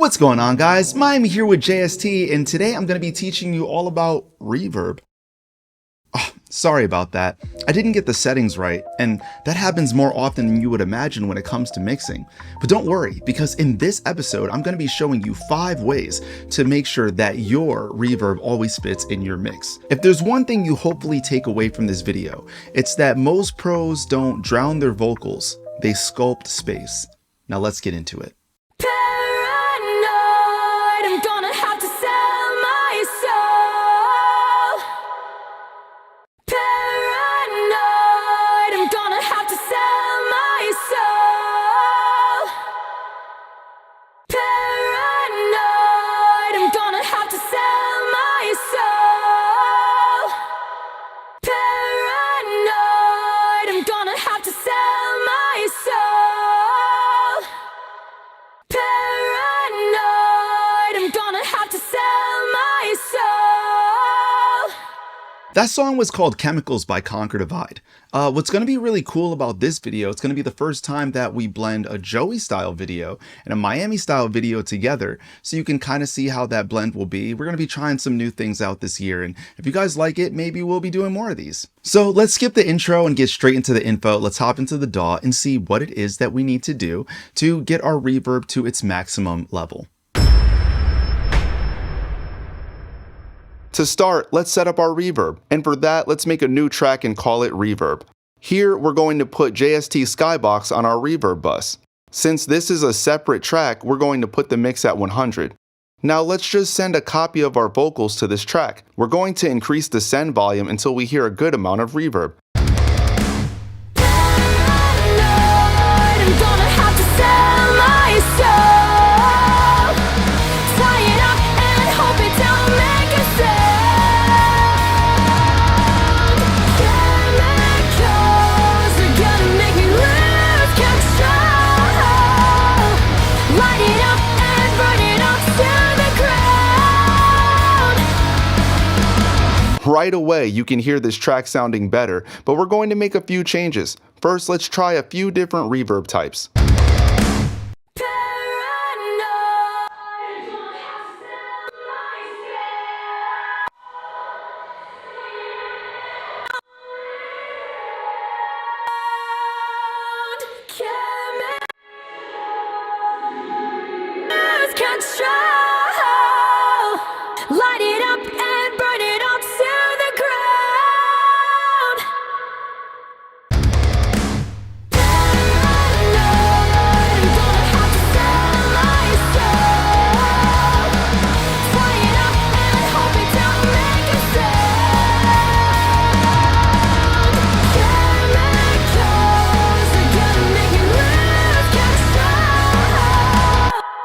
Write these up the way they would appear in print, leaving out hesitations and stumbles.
What's going on, guys? Miami here with JST, and today I'm going to be teaching you all about reverb. Oh, sorry about that. I didn't get the settings right, and that happens more often than you would imagine when it comes to mixing. But don't worry, because in this episode, I'm going to be showing you 5 ways to make sure that your reverb always fits in your mix. If there's one thing you hopefully take away from this video, it's that most pros don't drown their vocals, they sculpt space. Now let's get into it. That song was called Chemicals by Conquer Divide. What's going to be really cool about this video, it's going to be the first time that we blend a Joey style video and a Miami style video together, so you can kind of see how that blend will be. We're going to be trying some new things out this year, and if you guys like it, maybe we'll be doing more of these. So let's skip the intro and get straight into the info. Let's hop into the DAW and see what it is that we need to do to get our reverb to its maximum level. To start, let's set up our reverb, and for that, let's make a new track and call it Reverb. Here, we're going to put JST Skybox on our reverb bus. Since this is a separate track, we're going to put the mix at 100. Now let's just send a copy of our vocals to this track. We're going to increase the send volume until we hear a good amount of reverb. Right away, you can hear this track sounding better, but we're going to make a few changes. First, let's try a few different reverb types.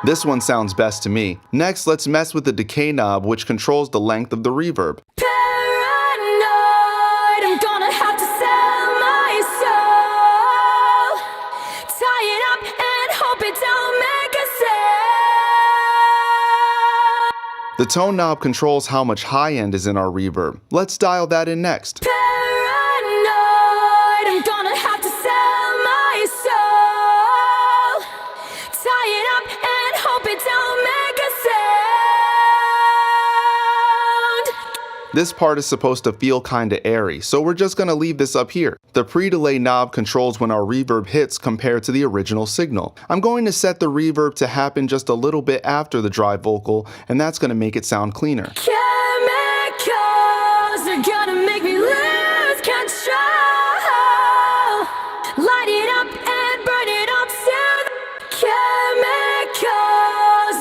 This one sounds best to me. Next, let's mess with the decay knob, which controls the length of the reverb. The tone knob controls how much high end is in our reverb. Let's dial that in next. This part is supposed to feel kinda airy, so we're just gonna leave this up here. The pre-delay knob controls when our reverb hits compared to the original signal. I'm going to set the reverb to happen just a little bit after the dry vocal, and that's gonna make it sound cleaner. Chemicals are gonna make me lose control. Light it up and burn it up soon. Chemicals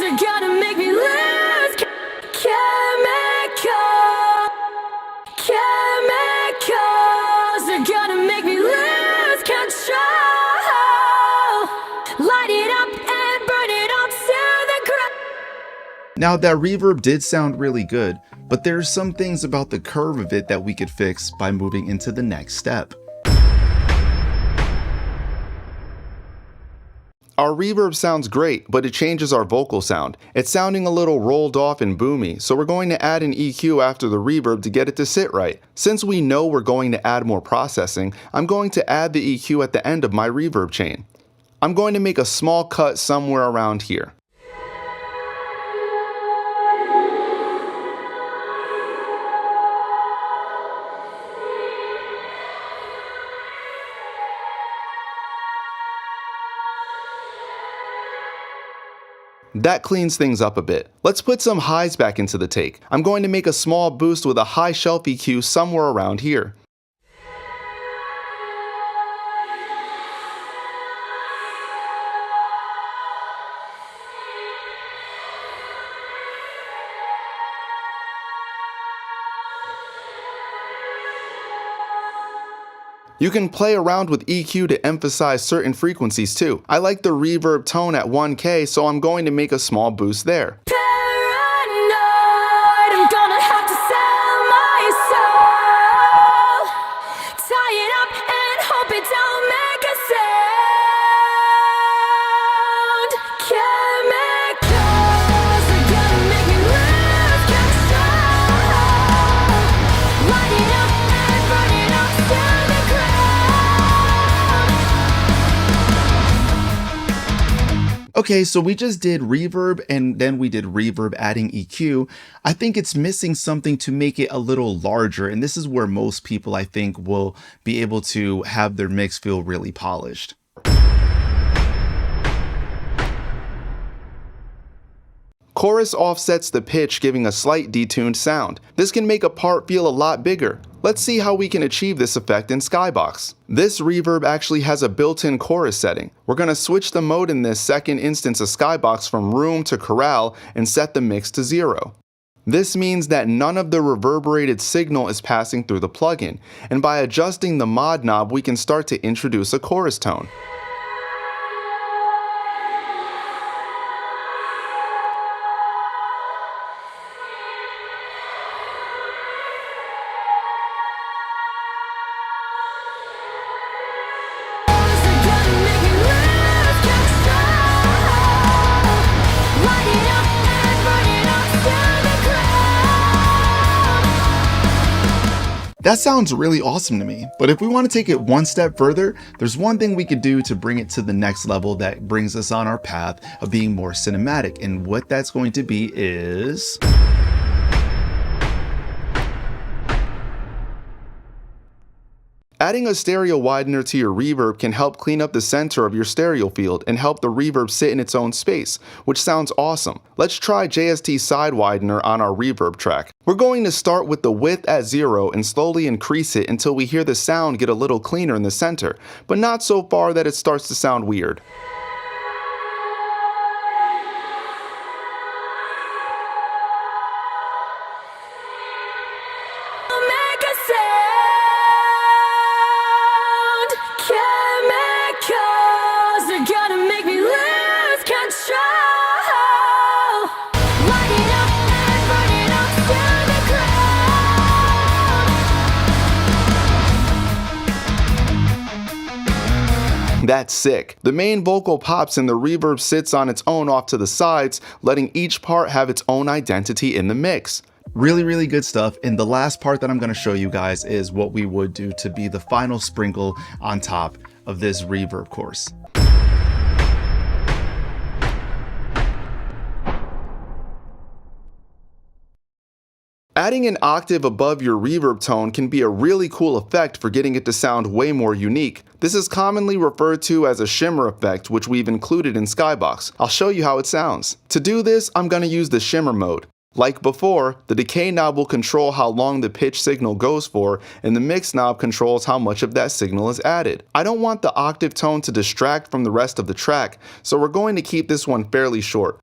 are gonna make me lose Chemicals are gonna make me lose control. Light it up and burn it up to the ground. Now that reverb did sound really good, but there's some things about the curve of it that we could fix by moving into the next step. Our reverb sounds great, but it changes our vocal sound. It's sounding a little rolled off and boomy, so we're going to add an EQ after the reverb to get it to sit right. Since we know we're going to add more processing, I'm going to add the EQ at the end of my reverb chain. I'm going to make a small cut somewhere around here. That cleans things up a bit. Let's put some highs back into the take. I'm going to make a small boost with a high shelf EQ somewhere around here. You can play around with EQ to emphasize certain frequencies too. I like the reverb tone at 1K, so I'm going to make a small boost there. Paranoid, I'm gonna have to sell my soul. Tie it up and hope it don't make a sound. Chemicals are gonna make me lose control. Light it up and burn it up to the ground. Okay, so we just did reverb and then we did reverb adding EQ. I think it's missing something to make it a little larger, and this is where most people, I think, will be able to have their mix feel really polished. Chorus offsets the pitch, giving a slight detuned sound. This can make a part feel a lot bigger. Let's see how we can achieve this effect in Skybox. This reverb actually has a built-in chorus setting. We're going to switch the mode in this second instance of Skybox from room to chorale and set the mix to 0. This means that none of the reverberated signal is passing through the plugin, and by adjusting the mod knob we can start to introduce a chorus tone. That sounds really awesome to me, but if we want to take it one step further, there's one thing we could do to bring it to the next level that brings us on our path of being more cinematic, and what that's going to be is... adding a stereo widener to your reverb can help clean up the center of your stereo field and help the reverb sit in its own space, which sounds awesome. Let's try JST side widener on our reverb track. We're going to start with the width at 0 and slowly increase it until we hear the sound get a little cleaner in the center, but not so far that it starts to sound weird. That's sick. The main vocal pops and the reverb sits on its own off to the sides, letting each part have its own identity in the mix. Really good stuff. And the last part that I'm going to show you guys is what we would do to be the final sprinkle on top of this reverb course. Adding an octave above your reverb tone can be a really cool effect for getting it to sound way more unique. This is commonly referred to as a shimmer effect, which we've included in Skybox. I'll show you how it sounds. To do this, I'm going to use the shimmer mode. Like before, the decay knob will control how long the pitch signal goes for, and the mix knob controls how much of that signal is added. I don't want the octave tone to distract from the rest of the track, so we're going to keep this one fairly short.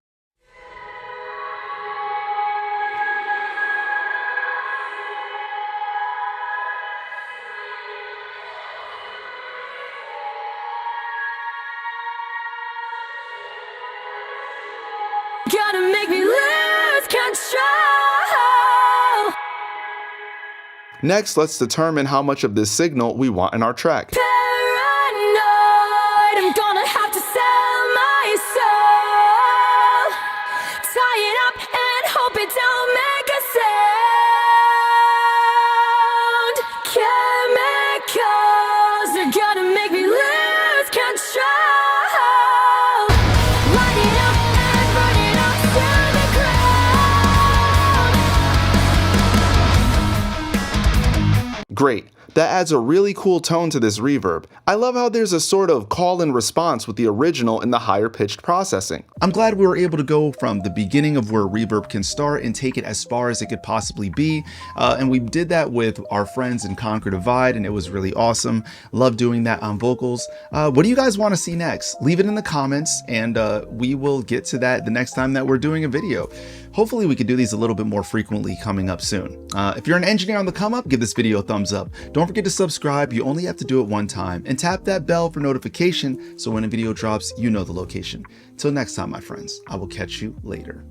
Gonna make me lose control. Next, let's determine how much of this signal we want in our track. Paranoid, I'm gonna have to sell my soul. Tie it up and hope it don't make a sound. Chemicals are gonna make me lose control. Light it up and burn it up to the ground. Great. That adds a really cool tone to this reverb. I love how there's a sort of call and response with the original and the higher pitched processing. I'm glad we were able to go from the beginning of where reverb can start and take it as far as it could possibly be. And we did that with our friends in Conquer Divide, and it was really awesome. Love doing that on vocals. What do you guys want to see next? Leave it in the comments, and we will get to that the next time that we're doing a video. Hopefully we could do these a little bit more frequently coming up soon. If you're an engineer on the come up, give this video a thumbs up. Don't forget to subscribe. You only have to do it one time, and tap that bell for notification so when a video drops, you know the location. Till next time, my friends, I will catch you later.